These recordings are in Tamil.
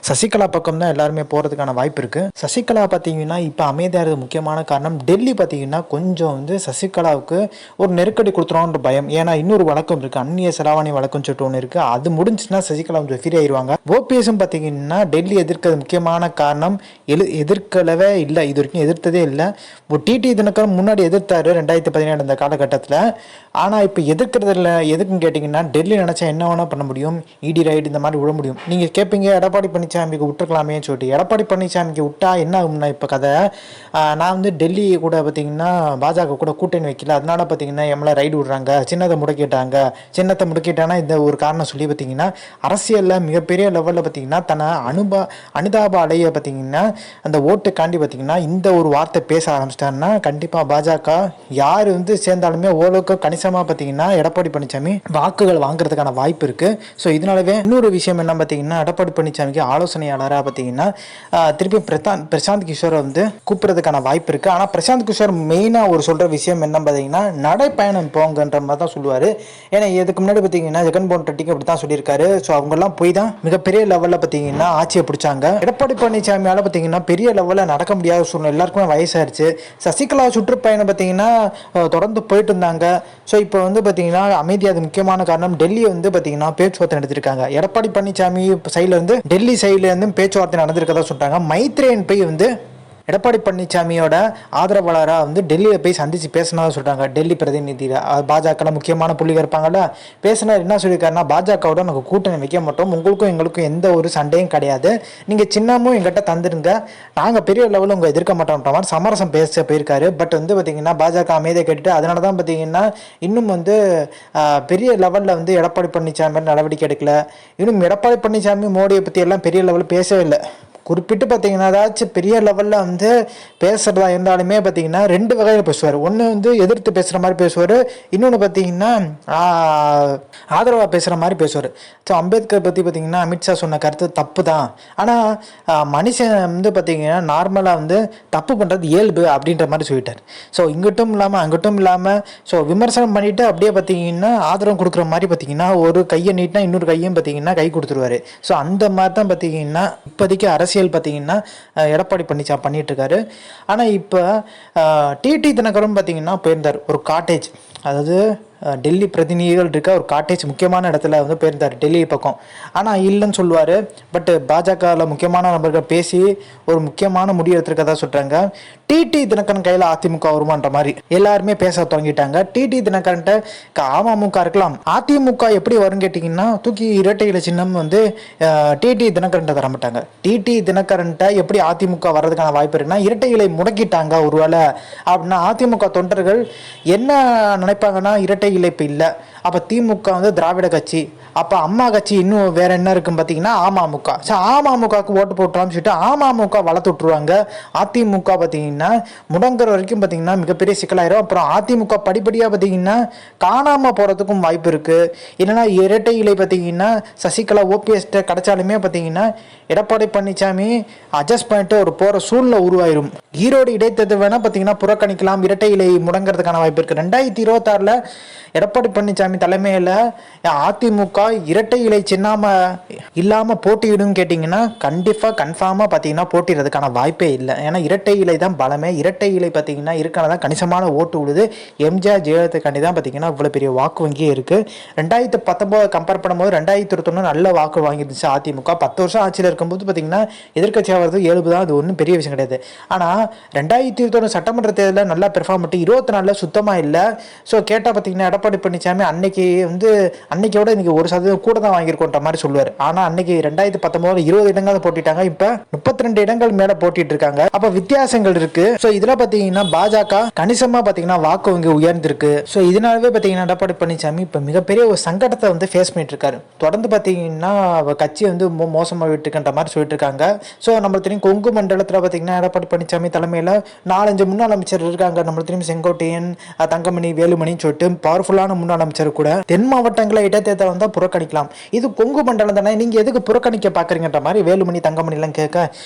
சசிகலா பக்கம் தான் எல்லாருமே போகிறதுக்கான வாய்ப்பு இருக்குது. சசிகலா பார்த்தீங்கன்னா இப்போ அமைதியாக முக்கியமான காரணம் டெல்லி பார்த்தீங்கன்னா கொஞ்சம் வந்து சசிகலாவுக்கு ஒரு நெருக்கடி கொடுத்துருவோன்ற பயம். ஏன்னா இன்னொரு வழக்கம் இருக்குது, அந்நிய செலாவணி வழக்குன்னு சொல்லிட்டு ஒன்று இருக்குது. அது முடிஞ்சுன்னா சசிகலா கொஞ்சம் ஃப்ரீ ஆயிடுவாங்க. ஓபிஎஸும் பார்த்தீங்கன்னா டெல்லி எதிர்க்கிறது முக்கியமான காரணம் எதிர்க்கலவே இல்லை, இது வரைக்கும் எதிர்த்ததே இல்லை. ஒரு டிடி தினகரன் முன்னாடி எதிர்த்தாரு 2017 அந்த காலகட்டத்தில். ஆனால் இப்போ எதிர்க்கிறது இல்லை. எதுக்குன்னு கேட்டிங்கன்னா டெல்லி நினச்சா என்ன வேணால் பண்ண முடியும், இடி ரைடு இந்த மாதிரி விட முடியும். நீங்கள் கேட்பீங்க எடப்பாடி பழனிசாமிக்கு விட்டுருக்கலாமே சொல்லிட்டு. எடப்பாடி பழனிசாமிக்கு விட்டா என்ன ஆகும்னா இப்போ கதை, நான் வந்து டெல்லி கூட பார்த்தீங்கன்னா பாஜக கூட கூட்டணி வைக்கல, அதனால பார்த்தீங்கன்னா எம்எல்ஏ ரைடு விடுறாங்க, சின்னத்தை முடக்கிட்டாங்கன்னா இந்த ஒரு காரணம் சொல்லி பார்த்தீங்கன்னா அரசியலில் மிகப்பெரிய லெவலில் பார்த்தீங்கன்னா தன்னை அனுதாப அலைய பார்த்தீங்கன்னா அந்த ஓட்டுக்காண்டி பார்த்தீங்கன்னா இந்த ஒரு வார்த்தை பேச ஆரம்பிச்சிட்டாருன்னா கண்டிப்பாக பாஜக யார் வந்து சேர்ந்தாலுமே ஓரளவுக்கு கணிசமாக பார்த்தீங்கன்னா எடப்பாடி பழனிசாமி வாக்குகள் வாங்குறதுக்கான வாய்ப்பு இருக்குது. ஸோ இதனாலவே இன்னொரு விஷயம் என்ன பார்த்தீங்கன்னா எடப்பாடி பழனிசாமிக்கு ஆலோசனையாளராக பார்த்தீங்கன்னா திருப்பி பிரசாந்த் கிஷோரை வந்து கூப்பிட்றதுக்கான வாய்ப்பு இருக்குது. ஆனால் பிரசாந்த் கிஷோர் மெயினாக ஒரு சொல்கிற விஷயம் என்ன பார்த்தீங்கன்னா நடைப்பயணம் போங்கன்ற மாதிரி தான் சொல்லுவார். ஏன்னா இதுக்கு முன்னாடி பார்த்தீங்கன்னா ஜெகன்மோகன் ரெட்டிக்கு அப்படி தான் சொல்லியிருக்காரு. ஸோ அவங்கெல்லாம் போய் தான் மிகப்பெரிய லெவலில் பார்த்தீங்கன்னா ஆட்சியை பிடிச்சாங்க. எடப்பாடி பழனிசாமியால் பார்த்தீங்கன்னா பெரிய லெவலில் நடக்க முடியாத சூழ்நிலை, எல்லாருக்குமே வயசாயிருச்சு. சசிகலா சுற்றுப்பயணம் பார்த்தீங்கன்னா தொடர்ந்து போயிட்டு இருந்தாங்க. ஸோ இப்போ வந்து பார்த்தீங்கன்னா அமைதியாக முக்கியமான காரணம் டெல்லி வந்து பார்த்தீங்கன்னா பேச்சுவார்த்தை நடத்திருக்காங்க. எடப்பாடி பழனிசாமி சைடில் இருந்து டெல்லி சைடில் இருந்து பேச்சுவார்த்தை நடந்திருக்கதா சொல்கிறாங்க. மைத்ரேயன் போய் வந்து எடப்பாடி பழனிசாமியோட ஆதரவாளராக வந்து டெல்லியில் போய் சந்தித்து பேசினதாக சொல்கிறாங்க. டெல்லி பிரதிநிதியில் பாஜகவில் முக்கியமான புள்ளிகள் இருப்பாங்கல்ல, பேசினார். என்ன சொல்லியிருக்காருன்னா பாஜகவோட நாங்கள் கூட்டணி வைக்க மாட்டோம், உங்களுக்கும் எங்களுக்கும் எந்த ஒரு சண்டையும் கிடையாது, நீங்கள் சின்னமும் எங்கிட்ட தந்துடுங்க, நாங்கள் பெரிய லெவலில் உங்கள் எதிர்க்க மாட்டோம்ன்ற மாதிரி சமரசம் பேச போயிருக்காரு. பட் வந்து பார்த்திங்கன்னா பாஜக அமைதியை கேட்டுட்டு அதனால தான் பார்த்திங்கன்னா இன்னும் வந்து பெரிய லெவலில் வந்து எடப்பாடி பழனிசாமி நடவடிக்கை எடுக்கல. இன்னும் எடப்பாடி பழனிசாமி மோடியை பற்றி எல்லாம் பெரிய லெவலில் பேசவே இல்லை. குறிப்பிட்டு பார்த்தீங்கன்னா ஏதாச்சும் பெரிய லெவலில் வந்து பேசுகிறதா இருந்தாலுமே பார்த்தீங்கன்னா ரெண்டு வகையில் பேசுவார். ஒன்று வந்து எதிர்த்து பேசுகிற மாதிரி பேசுவார், இன்னொன்று பார்த்தீங்கன்னா ஆதரவாக பேசுகிற மாதிரி பேசுவார். ஸோ அம்பேத்கர் பற்றி பார்த்தீங்கன்னா அமித்ஷா சொன்ன கருத்து தப்பு தான், ஆனால் மனுஷன் வந்து பார்த்தீங்கன்னா நார்மலாக வந்து தப்பு பண்ணுறது இயல்பு அப்படின்ற மாதிரி சொல்லிட்டார். ஸோ இங்கிட்டும் இல்லாமல் அங்கிட்டும் இல்லாமல் ஸோ விமர்சனம் பண்ணிவிட்டு அப்படியே பார்த்தீங்கன்னா ஆதரவு கொடுக்குற மாதிரி பார்த்தீங்கன்னா ஒரு கையை நீட்டினா இன்னொரு கையும் பார்த்தீங்கன்னா கை கொடுத்துருவார். ஸோ அந்த மாதிரி தான் பார்த்தீங்கன்னா இப்போதைக்கு அரசியல் பார்த்தீங்கன்னா எடப்பாடி பழனிசாமி பண்ணிட்டு இருக்காரு. ஆனால் இப்போ டிடி தினகரன் பார்த்தீங்கன்னா போயிருந்தார் ஒரு காட்டேஜ், அதாவது டெல்லி பிரதிநிதிகள் இருக்க ஒரு காட்டேஜ் முக்கியமான இடத்துல வந்து போயிருந்தார் டெல்லி பக்கம். ஆனால் இல்லைன்னு சொல்லுவார். பட் பாஜகவில் முக்கியமான நபர்கள் பேசி ஒரு முக்கியமான முடிவு எடுத்திருக்கதா சொல்கிறாங்க. டிடி தினகரன் கையில் அதிமுக வருமான்ற மாதிரி எல்லாருமே பேச தொடங்கிட்டாங்க. டிடி தினகரன்ட்ட அமமுக இருக்கலாம், அதிமுக எப்படி வரும்னு கேட்டிங்கன்னா தூக்கி இரட்டை இலை சின்னம் வந்து டிடி தினகரன்ட்ட தர மாட்டாங்க. டிடி தினகரன்ட்ட எப்படி அதிமுக வர்றதுக்கான வாய்ப்பு இருக்குன்னா இரட்டை இலை முடக்கிட்டாங்க ஒருவேளை அப்படின்னா அதிமுக தொண்டர்கள் என்ன நினைப்பாங்கன்னா இரட்டை இலை இப்போ இல்லை, அப்போ திமுக வந்து திராவிட கட்சி, அப்போ அம்மா கட்சி இன்னும் வேற என்ன இருக்குன்னு பார்த்தீங்கன்னா அமமுக. ஸோ அமமுகவுக்கு ஓட்டு போட்டோம்னு சொல்லிட்டு அமமுக வளர்த்து விட்ருவாங்க. அதிமுக பார்த்தீங்கன்னா முடங்குற வரைக்கும் பார்த்தீங்கன்னா மிகப்பெரிய சிக்கலாயிரும். அப்புறம் அதிமுக படிப்படியாக பார்த்தீங்கன்னா காணாமல் போகிறதுக்கும் வாய்ப்பு இருக்குது. இல்லைன்னா இரட்டை இலை பார்த்தீங்கன்னா சசிகலா ஓபிஎஸ்ட்ட கிடைச்சாலுமே பார்த்தீங்கன்னா எடப்பாடி பழனிசாமி அட்ஜஸ்ட் பண்ணிட்டு ஒரு போகிற சூழ்நிலை உருவாயிரும். ஈரோடு இடைத்தேர்தல் வேணால் பார்த்தீங்கன்னா புறக்கணிக்கலாம், இரட்டை இலை முடங்கிறதுக்கான வாய்ப்பு இருக்குது. 2026 எடப்பாடி பழனிசாமி தலைமையில் அதிமுக இரட்டை இலை சின்னாம இல்லாமல் போட்டியிடும் கேட்டிங்கன்னா கன்ஃபார்மாக பார்த்தீங்கன்னா போட்டிடுறதுக்கான வாய்ப்பே இல்லை. ஏன்னா இரட்டை இலை தான் பலமே. இரட்டை இலை பார்த்தீங்கன்னா இருக்கதான் கணிசமான ஓட்டு விழுது. எம்ஜிஆர் ஜெயலலிதாக்காண்டி தான் பார்த்தீங்கன்னா இவ்வளோ பெரிய வாக்கு வங்கியே இருக்குது. 2019 கம்பேர் பண்ணும்போது 2021 நல்ல வாக்கு வாங்கிருந்துச்சு அதிமுக. 10 வருஷம் ஆட்சியில் இருக்கும்போது பார்த்தீங்கன்னா எதிர்கட்சியாக வருது 7 தான், அது ஒன்றும் பெரிய விஷயம் கிடையாது. ஆனால் 2021 சட்டமன்ற தேர்தலில் நல்லா பெர்ஃபார்ம் பண்ணி 24 சுத்தமாக இல்லை. ஸோ கேட்டால் பார்த்தீங்கன்னா எடப்பாடி பழனிசாமி அன்னைக்கோட இன்னைக்கு 1% கூட தான் வாங்கியிருக்கோன்ற மாதிரி சொல்லுவார். ஆனால் அன்னைக்கு 2019 20 இடங்கள் போட்டிட்டாங்க, இப்போ 32 இடங்கள் மேலே போட்டிட்டு இருக்காங்க. அப்போ வித்தியாசங்கள் இருக்கு. ஸோ இதில் பார்த்தீங்கன்னா பாஜக கணிசமாக பார்த்தீங்கன்னா வாக்கு வங்கி உயர்ந்திருக்கு. ஸோ இதனாலவே பார்த்தீங்கன்னா எடப்பாடி பழனிசாமி இப்போ மிகப்பெரிய ஒரு சங்கடத்தை வந்து ஃபேஸ் பண்ணிட்டு இருக்காரு. தொடர்ந்து பார்த்தீங்கன்னா கட்சி வந்து மோசமாக விட்டுருக்கின்ற மாதிரி சொல்லிட்டு இருக்காங்க. ஸோ நம்மளுக்கு தெரியும் கொங்கு மண்டலத்தில் பார்த்தீங்கன்னா எடப்பாடி பழனிசாமி தலைமையில் 4-5 முன்னாள் அமைச்சர் இருக்காங்க. நம்மளுக்கு தெரியும் செங்கோட்டையன், தங்கமணி, வேலுமணின்னு சொல்லிட்டு பவர்ஃபுல்லான முன்னாள் அமைச்சர் அமைச்சர் கூட தென் மாவட்டங்களை இடைத்தேர்தல் வந்தால் புறக்கணிக்கலாம், இது கொங்கு மண்டலம் தானே, நீங்க எதுக்கு புறக்கணிக்க பாக்குறீங்கன்ற மாதிரி வேலுமணி தங்கமணி எல்லாம் கேட்க,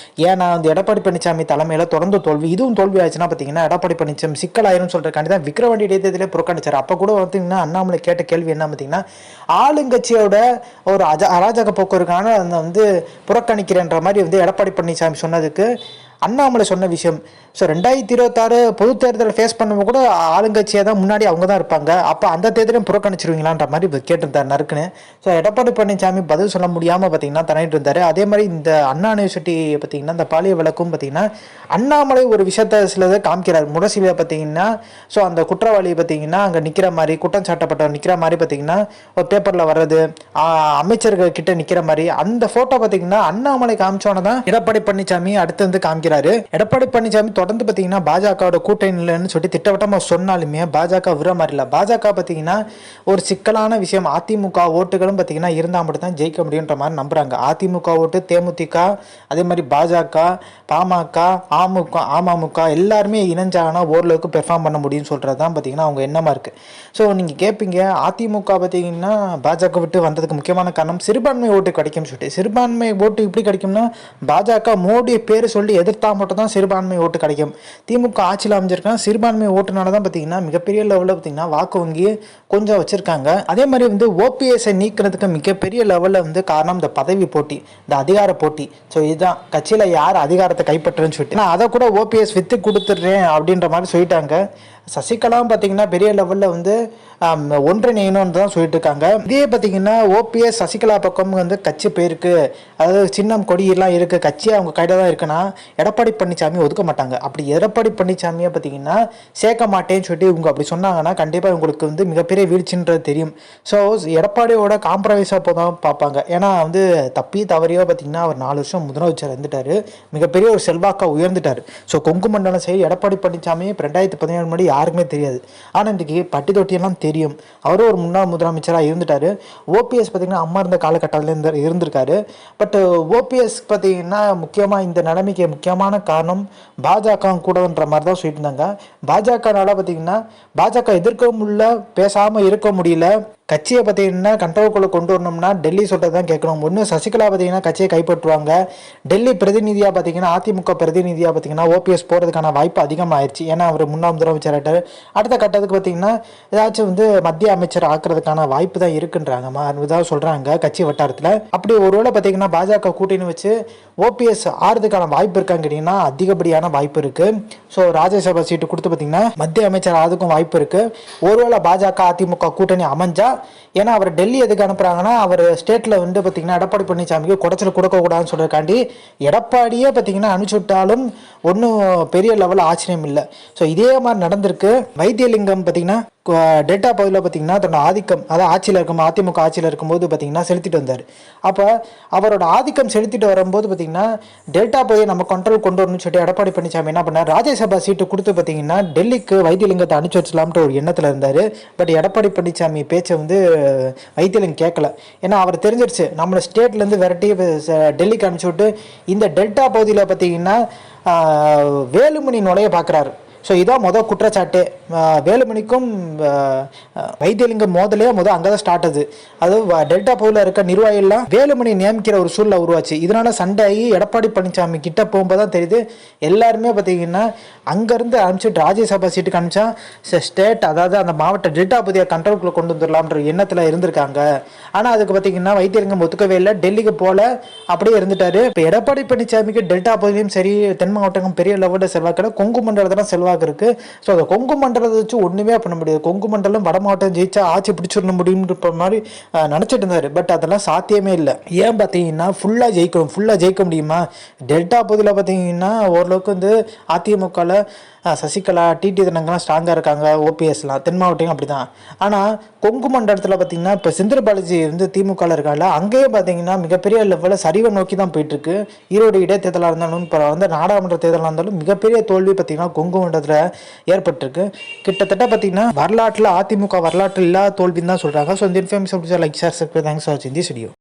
ஏன்னா வந்து எடப்பாடி பழனிசாமி தலைமையில தொடர்ந்து தோல்வி, இதுவும் தோல்வி ஆச்சுன்னா பாத்தீங்கன்னா எடப்பாடி பழனிசாமி சிக்கலாயிரும் சொல்றதுக்காண்டி தான் விக்கிரவாண்டி இடைத்தேர்தலே புறக்கணிச்சார். அப்ப கூட பார்த்தீங்கன்னா அண்ணாமலை கேட்ட கேள்வி என்ன பார்த்தீங்கன்னா, ஆளுங்கட்சியோட ஒரு அராஜக போக்குவரத்துக்கான அந்த வந்து புறக்கணிக்கிறன்ற மாதிரி வந்து எடப்பாடி பழனிசாமி சொன்னதுக்கு அண்ணாமலை சொன்ன விஷயம். ஸோ 2026 பொது தேர்தலை ஃபேஸ் பண்ணும்போது கூட ஆளுங்கட்சியாக தான் முன்னாடி அவங்க தான் இருப்பாங்க, அப்போ அந்த தேர்தலையும் புறக்கணிச்சிருவீங்களான்ற மாதிரி கேட்டிருந்தார் நறுக்குன்னு. ஸோ எடப்பாடி பழனிசாமி பதில் சொல்ல முடியாமல் பார்த்தீங்கன்னா தனிட்டு இருந்தார். அதே மாதிரி இந்த அண்ணா யூனிவர்சிட்டி பார்த்தீங்கன்னா இந்த பாலியல் வழக்கும் பார்த்தீங்கன்னா அண்ணாமலை ஒரு விஷயத்த சிலதை காமிக்கிறார். முரசிலியை பார்த்தீங்கன்னா ஸோ அந்த குற்றவாளி பார்த்தீங்கன்னா அங்கே நிற்கிற மாதிரி, குற்றம் சாட்டப்பட்டவர் நிற்கிற மாதிரி பார்த்தீங்கன்னா ஒரு பேப்பரில் வர்றது, அமைச்சர்கள் கிட்ட நிற்கிற மாதிரி அந்த ஃபோட்டோ பார்த்தீங்கன்னா அண்ணாமலை காமிச்சோன்னு தான் எடப்பாடி பழனிசாமி அடுத்து வந்து காமிக்கிறாரு. எடப்பாடி பழனிசாமி தொடர்ந்து பார்த்தீங்கன்னா பாஜகவோட கூட்டணி இல்லைன்னு சொல்லி திட்டவட்டமாக சொன்னாலுமே பாஜக விர மாதிரி இல்லை. பாஜக பார்த்தீங்கன்னா ஒரு சிக்கலான விஷயம், அதிமுக ஓட்டுகளும் பார்த்தீங்கன்னா இருந்தால் மட்டும் தான் ஜெயிக்க முடியுன்ற மாதிரி நம்புறாங்க. அதிமுக ஓட்டு, தேமுதிக, அதே மாதிரி பாஜக, பாமக, அமமுக எல்லாருமே இணைஞ்சாங்கன்னா ஓரளவுக்கு பெர்ஃபார்ம் பண்ண முடியும்னு சொல்கிறது தான் பார்த்தீங்கன்னா அவங்க எண்ணமாக இருக்குது. ஸோ நீங்கள் கேட்பீங்க, அதிமுக பார்த்தீங்கன்னா பாஜக விட்டு வந்ததுக்கு முக்கியமான காரணம் சிறுபான்மை ஓட்டு கிடைக்கும்னு சொல்லிட்டு. சிறுபான்மை ஓட்டு இப்படி கிடைக்கும்னா பாஜக மோடி பேர் சொல்லி எதிர்த்தா மட்டும் தான் சிறுபான்மை ஓட்டு கிடைக்கும். திமுக ஆட்சியில் அமைஞ்சிருக்காங்க, சிறுபான்மை ஓட்டுனால தான் பார்த்தீங்கன்னா மிகப்பெரிய லெவலில் பார்த்தீங்கன்னா வாக்கு வங்கி கொஞ்சம் வச்சிருக்காங்க. அதே மாதிரி வந்து ஓபிஎஸ்ஐ நீக்கிறதுக்கு மிகப்பெரிய லெவலில் வந்து காரணம் இந்த பதவி போட்டி, இந்த அதிகார போட்டி. ஸோ இதுதான் கட்சியில் யார் அதிகாரத்தை கைப்பற்றுன்னு சொல்லிட்டு நான் அதை கூட ஓபிஎஸ் வித்து கொடுத்துட்றேன் அப்படின்ற மாதிரி சொல்லிட்டாங்க. சசிகலாம் பார்த்தீங்கன்னா பெரிய லெவலில் வந்து ஒன்றிணையணும்னு தான் சொல்லிட்டு இருக்காங்க. இதே பார்த்தீங்கன்னா ஓபிஎஸ் சசிகலா பக்கம் வந்து கட்சி போயிருக்கு, அதாவது சின்னம் கொடியெல்லாம் இருக்குது, கட்சி அவங்க கையில் தான் இருக்குன்னா எடப்பாடி பழனிசாமி ஒதுக்க மாட்டாங்க. அப்படி எடப்பாடி பழனிசாமியை பார்த்தீங்கன்னா சேர்க்க மாட்டேன்னு சொல்லிட்டு இவங்க அப்படி சொன்னாங்கன்னா கண்டிப்பாக உங்களுக்கு வந்து மிகப்பெரிய வீழ்ச்சின்றது தெரியும். ஸோ எடப்பாடியோட காம்ப்ரமைஸாக போதான் பார்ப்பாங்க. ஏன்னா வந்து தப்பி தவறியோ பார்த்தீங்கன்னா அவர் 4 வருஷம் முதலமைச்சர் இருந்துட்டார், மிகப்பெரிய ஒரு செல்வாக்காக உயர்ந்துட்டார். ஸோ கொங்கு மண்டலம் சரி எடப்பாடி பழனிசாமி 2017 முன்னாடி யாருக்குமே தெரியாது, ஆனால் இன்றைக்கி பட்டி தொட்டியெல்லாம் தெரியும். அவரும் ஒரு முன்னாள் முதலமைச்சராக இருந்துட்டார். ஓபிஎஸ் பார்த்தீங்கன்னா அம்மா இருந்த காலகட்டத்தில் இருந்திருக்காரு. பட் ஓபிஎஸ் பார்த்தீங்கன்னா முக்கியமாக இந்த நிலைமைக்கு முக்கியமான காரணம் பாஜக கூடன்ற மாதிரி தான் சொல்லிட்டு இருந்தாங்க. பாஜகனால பார்த்தீங்கன்னா பாஜக எதிர்க்க முடியல, பேசாமல் இருக்க முடியல. கட்சியை பார்த்தீங்கன்னா கண்ட்ரோலுக்குள்ளே கொண்டு வரணும்னா டெல்லி சொல்கிறது தான் கேட்கணும். ஒன்று சசிகலா பார்த்தீங்கன்னா கட்சியை கைப்பற்றுவாங்க, டெல்லி பிரதிநிதியாக பார்த்தீங்கன்னா அதிமுக பிரதிநிதியாக பார்த்தீங்கன்னா ஓபிஎஸ் போகிறதுக்கான வாய்ப்பு அதிகமாகிடுச்சு. ஏன்னா அவர் முன்னாள் முதலமைச்சர் ஆகிட்டார். அடுத்த கட்டத்துக்கு பார்த்தீங்கன்னா ஏதாச்சும் வந்து மத்திய அமைச்சர் ஆக்குறதுக்கான வாய்ப்பு தான் இருக்குன்றாங்க இதாக சொல்கிறாங்க கட்சி வட்டாரத்தில். அப்படி ஒருவேளை பார்த்தீங்கன்னா பாஜக கூட்டணி வச்சு ஓபிஎஸ் ஆறுறதுக்கான வாய்ப்பு இருக்கான்னு கேட்டிங்கன்னா அதிகப்படியான வாய்ப்பு இருக்குது. ஸோ ராஜ்யசபா சீட்டு கொடுத்து பார்த்தீங்கன்னா மத்திய அமைச்சர் ஆகிறதுக்கும் வாய்ப்பு இருக்குது. ஒருவேளை பாஜக அதிமுக கூட்டணி அமைஞ்சா, ஏன்னா அவர் டெல்லி எதுக்கு அனுப்புறாங்கன்னா அவர் ஸ்டேட்டில் வந்து பார்த்தீங்கன்னா எடப்பாடி பழனிசாமிக்கு குடைச்சல் கொடுக்கக்கூடாதுன்னு சொல்கிறதுக்காண்டி எடப்பாடியே பார்த்தீங்கன்னா அனுப்பிச்சு விட்டாலும் ஒன்றும் பெரிய லெவலில் ஆச்சரியம் இல்லை. ஸோ இதே மாதிரி நடந்திருக்கு. வைத்தியலிங்கம் பார்த்தீங்கன்னா டெல்டா பகுதியில் பார்த்தீங்கன்னா தன்னோட ஆதிக்கம், அதாவது ஆட்சியில் இருக்கும் அதிமுக ஆட்சியில் இருக்கும்போது பார்த்தீங்கன்னா செலுத்திட்டு வந்தார். அப்போ அவரோட ஆதிக்கம் செலுத்திட்டு வரும்போது பார்த்தீங்கன்னா டெல்டா பகுதியை நம்ம கண்ட்ரோல் கொண்டு வரணும்னு சொல்லிட்டு எடப்பாடி பழனிசாமி என்ன பண்ணார், ராஜ்யசபா சீட்டு கொடுத்து பார்த்தீங்கன்னா டெல்லிக்கு வைத்தியலிங்கத்தை அனுப்பிச்சு வச்சலாம்ன்ற ஒரு எண்ணத்தில் இருந்தார். பட் எடப்பாடி பழனிசாமி பேச்சை வந்து வைத்தியலிங்கம் கேட்கல. ஏன்னா அவர் தெரிஞ்சிருச்சு நம்மளை ஸ்டேட்லேருந்து விரட்டி டெல்லிக்கு அனுப்பிச்சு விட்டு இந்த டெல்டா பகுதியில் பார்த்தீங்கன்னா வேலுமணி நுழைய பார்க்குறாரு. ஸோ இதான் மொதல் குற்றச்சாட்டு. வேலுமணிக்கும் வைத்தியலிங்கம் அங்கே தான் ஸ்டார்ட் ஆகுது. அது டெல்டா பகுதியில் இருக்க நிர்வாகிகள்லாம் வேலுமணி நியமிக்கிற ஒரு சூழ்நிலை உருவாச்சு. இதனால சண்டை ஆகி எடப்பாடி பழனிசாமி கிட்ட போகும்போது தான் தெரியுது எல்லாருமே பார்த்தீங்கன்னா அங்கேருந்து அனுப்பிச்சிட்டு ராஜ்யசபா சீட்டுக்கு அனுப்பிச்சா ஸ்டேட், அதாவது அந்த மாவட்ட டெல்டா பகுதியை கண்ட்ரோலுக்குள்ளே கொண்டு வந்துடலாம்ன்ற எண்ணத்தில் இருந்திருக்காங்க. ஆனால் அதுக்கு பார்த்தீங்கன்னா வைத்தியலிங்கம் ஒத்துக்கவே இல்லை, டெல்லிக்கு போல அப்படியே இருந்துட்டாரு. இப்போ எடப்பாடி பழனிசாமிக்கு டெல்டா பகுதியிலும் சரி தென் மாவட்டம் பெரிய லெவலில் செல்வாக்கு, கொங்கு மண்டலத்தில் செல்வாக்கு இருக்கு. ஸோ அந்த கொங்கு மண்டலத்தை வச்சு ஒன்றுமே பண்ண முடியாது. கொங்கு மண்டலம் வட மாவட்டம் ஜெயிச்சா ஆட்சி பிடிச்சிட முடியுன்ற மாதிரி நினச்சிட்டு இருந்தார். பட் அதெல்லாம் சாத்தியமே இல்லை. ஏன் பார்த்தீங்கன்னா ஃபுல்லாக ஜெயிக்க முடியுமா? டெல்டா பகுதியில் பார்த்தீங்கன்னா ஓரளவுக்கு வந்து அதிமுகவில் சசிகலா டிடி தினங்கள்லாம் ஸ்ட்ராங்காக இருக்காங்க, ஓபிஎஸ்லாம் தென் மாவட்டம் அப்படி தான். ஆனால் கொங்கு மண்டலத்தில் பார்த்தீங்கன்னா இப்போ செந்தில் பாலாஜி வந்து திமுகவில் இருக்காங்க, அங்கேயே பார்த்தீங்கன்னா மிகப்பெரிய லெவலில் சரிவை நோக்கி தான் போயிட்டுருக்கு. ஈரோடு இடைத்தேர்தலாக இருந்தாலும் இப்போ வந்து நாடாளுமன்ற தேர்தலாக இருந்தாலும் மிகப்பெரிய தோல்வி பார்த்தீங்கன்னா கொங்கு மண்டலத்தில் ஏற்பட்டிருக்கு. கிட்டத்தட்ட பார்த்தீங்கன்னா வரலாற்றில் அதிமுக வரலாற்றில் இல்லாத தோல்வின்னு தான் சொல்கிறாங்க. ஸோ இந்த information like share, thanks for வாட்சிங் திஸ் வீடியோ.